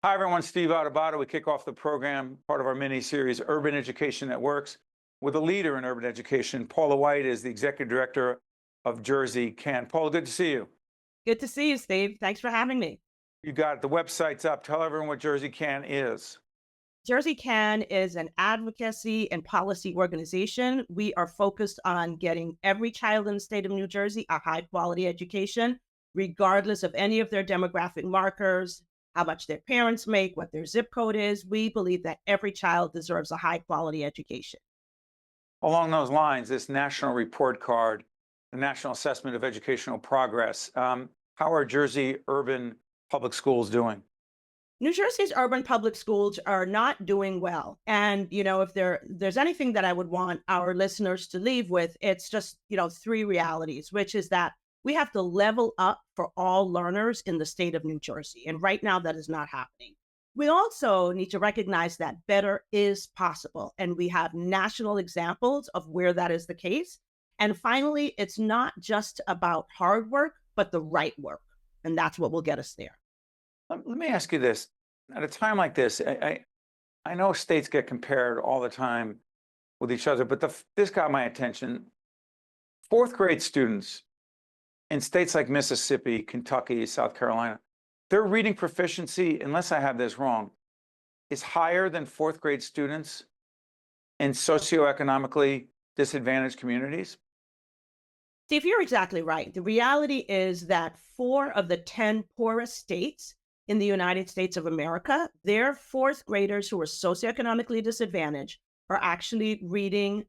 Hi, everyone. Steve Adubato. We kick off the program, part of our mini-series, Urban Education That Works, with a leader in urban education. Paula White is the Executive Director of JerseyCAN. Paula, good to see you. Good to see you, Steve. Thanks for having me. You got it. The website's up. Tell everyone what JerseyCAN is. JerseyCAN is an advocacy and policy organization. We are focused on getting every child in the state of New Jersey a high quality education, regardless of any of their demographic markers, how much their parents make, what their zip code is. We believe that every child deserves a high quality education. Along those lines, this national report card, the National Assessment of Educational Progress, how are Jersey urban public schools doing? New Jersey's urban public schools are not doing well. And, if there's anything that I would want our listeners to leave with, it's just, three realities, which is that we have to level up for all learners in the state of New Jersey. And right now that is not happening. We also need to recognize that better is possible. And we have national examples of where that is the case. And finally, it's not just about hard work, but the right work. And that's what will get us there. Let me ask you this. At a time like this, I know states get compared all the time with each other, but this got my attention. Fourth grade students in states like Mississippi, Kentucky, South Carolina, their reading proficiency, unless I have this wrong, is higher than fourth grade students in socioeconomically disadvantaged communities. Steve, you're exactly right. The reality is that 4 of the 10 poorest states in the United States of America, their fourth graders who are socioeconomically disadvantaged are actually reading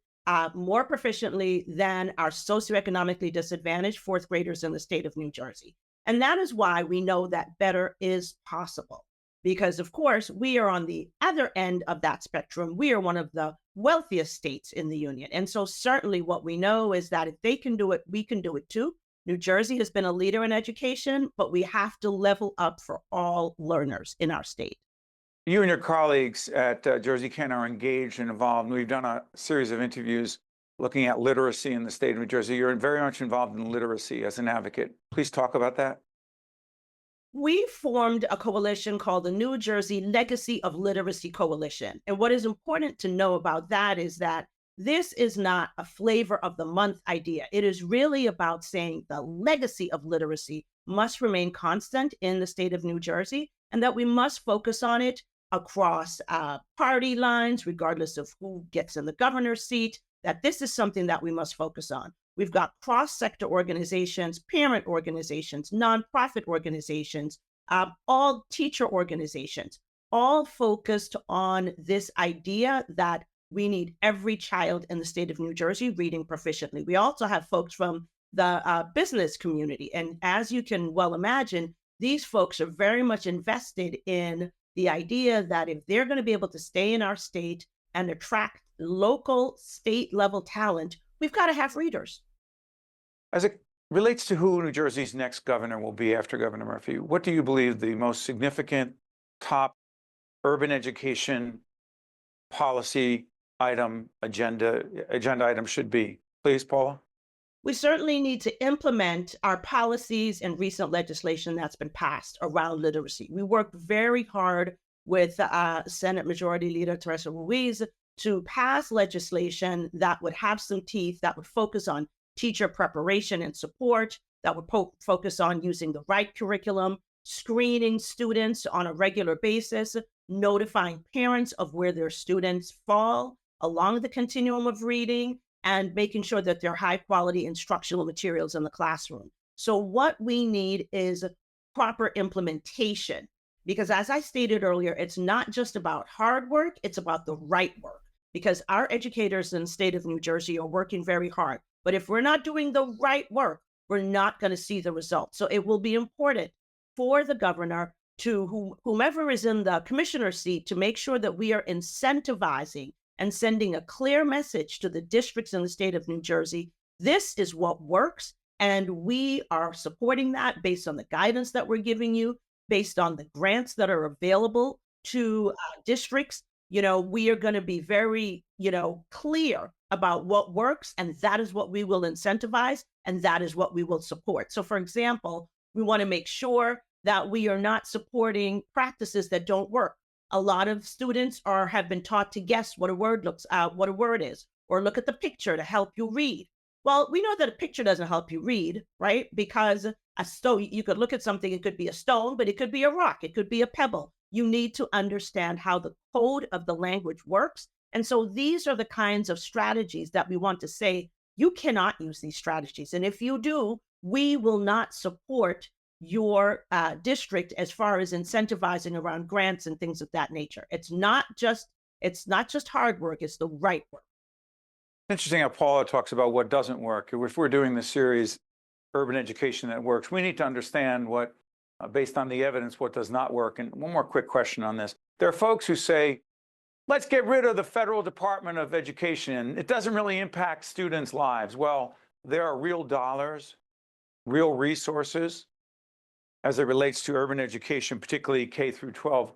more proficiently than our socioeconomically disadvantaged fourth graders in the state of New Jersey. And that is why we know that better is possible. Because, of course, we are on the other end of that spectrum. We are one of the wealthiest states in the union. And so certainly what we know is that if they can do it, we can do it too. New Jersey has been a leader in education, but we have to level up for all learners in our state. You and your colleagues at JerseyCAN are engaged and involved. We've done a series of interviews looking at literacy in the state of New Jersey. You're very much involved in literacy as an advocate. Please talk about that. We formed a coalition called the New Jersey Legacy of Literacy Coalition. And what is important to know about that is that this is not a flavor of the month idea. It is really about saying the legacy of literacy must remain constant in the state of New Jersey, and that we must focus on it across party lines, regardless of who gets in the governor's seat, that this is something that we must focus on. We've got cross-sector organizations, parent organizations, nonprofit organizations, all teacher organizations, all focused on this idea that we need every child in the state of New Jersey reading proficiently. We also have folks from the business community. And as you can well imagine, these folks are very much invested in the idea that if they're going to be able to stay in our state and attract local state level talent, we've got to have readers. As it relates to who New Jersey's next governor will be after Governor Murphy, what do you believe the most significant top urban education policy agenda item should be? Please, Paula. We certainly need to implement our policies and recent legislation that's been passed around literacy. We worked very hard with Senate Majority Leader Teresa Ruiz to pass legislation that would have some teeth, that would focus on teacher preparation and support, that would focus on using the right curriculum, screening students on a regular basis, notifying parents of where their students fall along the continuum of reading, and making sure that they're high quality instructional materials in the classroom. So what we need is proper implementation, because as I stated earlier, it's not just about hard work, it's about the right work, because our educators in the state of New Jersey are working very hard. But if we're not doing the right work, we're not going to see the results. So it will be important for the governor to whomever is in the commissioner's seat to make sure that we are incentivizing and sending a clear message to the districts in the state of New Jersey. This is what works, and we are supporting that based on the guidance that we're giving you, based on the grants that are available to districts. We are going to be very, clear about what works, and that is what we will incentivize, and that is what we will support. So, for example, we want to make sure that we are not supporting practices that don't work. A lot of students have been taught to guess what a word what a word is, or look at the picture to help you read. Well, we know that a picture doesn't help you read, right? Because a stone, you could look at something, it could be a stone, but it could be a rock, it could be a pebble. You need to understand how the code of the language works. And so these are the kinds of strategies that we want to say, you cannot use these strategies. And if you do, we will not support your district as far as incentivizing around grants and things of that nature. It's not just hard work, it's the right work. Interesting how Paula talks about what doesn't work. If we're doing the series, Urban Education That Works, we need to understand what, based on the evidence, what does not work. And one more quick question on this. There are folks who say, let's get rid of the federal Department of Education. It doesn't really impact students' lives. Well, there are real dollars, real resources as it relates to urban education, particularly K through 12.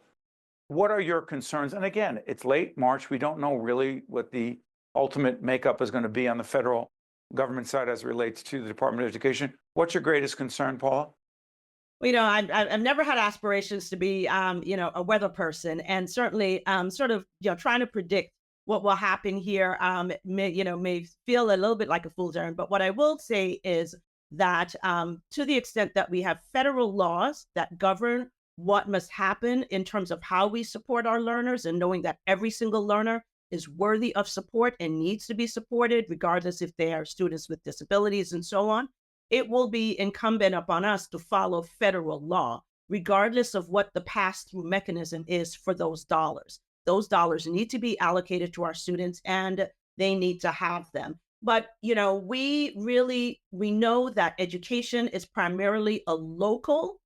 What are your concerns? And again, it's late March. We don't know really what the ultimate makeup is going to be on the federal government side as it relates to the Department of Education. What's your greatest concern, Paula? Well, I've never had aspirations to be, a weather person, and certainly, sort of, trying to predict what will happen here, may feel a little bit like a fool's errand. But what I will say is that, to the extent that we have federal laws that govern what must happen in terms of how we support our learners, and knowing that every single learner is worthy of support and needs to be supported, regardless if they are students with disabilities and so on, it will be incumbent upon us to follow federal law, regardless of what the pass-through mechanism is for those dollars. Those dollars need to be allocated to our students, and they need to have them. But, we know that education is primarily a local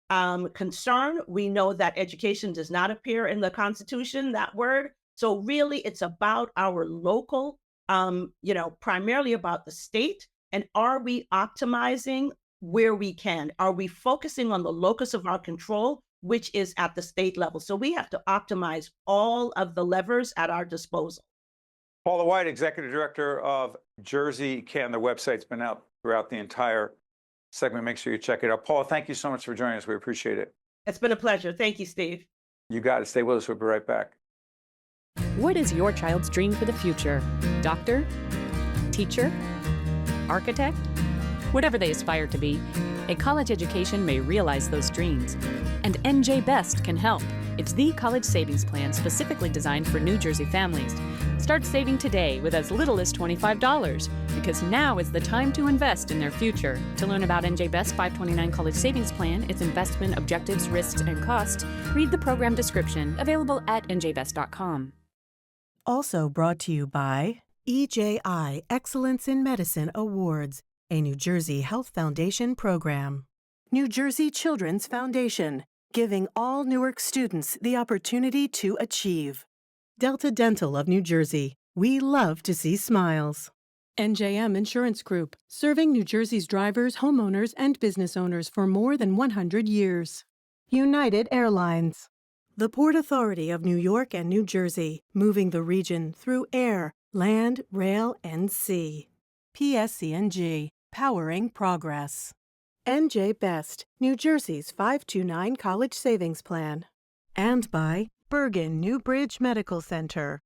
concern. We know that education does not appear in the Constitution, that word. So really, it's about our local, primarily about the state. And are we optimizing where we can? Are we focusing on the locus of our control, which is at the state level? So we have to optimize all of the levers at our disposal. Paula White, Executive Director of JerseyCAN. The website's been out throughout the entire segment. Make sure you check it out. Paula, thank you so much for joining us. We appreciate it. It's been a pleasure. Thank you, Steve. You got it. Stay with us. We'll be right back. What is your child's dream for the future? Doctor? Teacher? Architect? Whatever they aspire to be, a college education may realize those dreams. And NJ Best can help. It's the college savings plan specifically designed for New Jersey families. Start saving today with as little as $25, because now is the time to invest in their future. To learn about NJ Best 529 College Savings Plan, its investment objectives, risks, and costs, read the program description, available at njbest.com. Also brought to you by EJI Excellence in Medicine Awards, a New Jersey Health Foundation program. New Jersey Children's Foundation, giving all Newark students the opportunity to achieve. Delta Dental of New Jersey, we love to see smiles. NJM Insurance Group, serving New Jersey's drivers, homeowners, and business owners for more than 100 years. United Airlines, the Port Authority of New York and New Jersey, moving the region through air, land, rail, and sea. PSC&G, powering progress. NJ Best, New Jersey's 529 College Savings Plan. And by Bergen New Bridge Medical Center,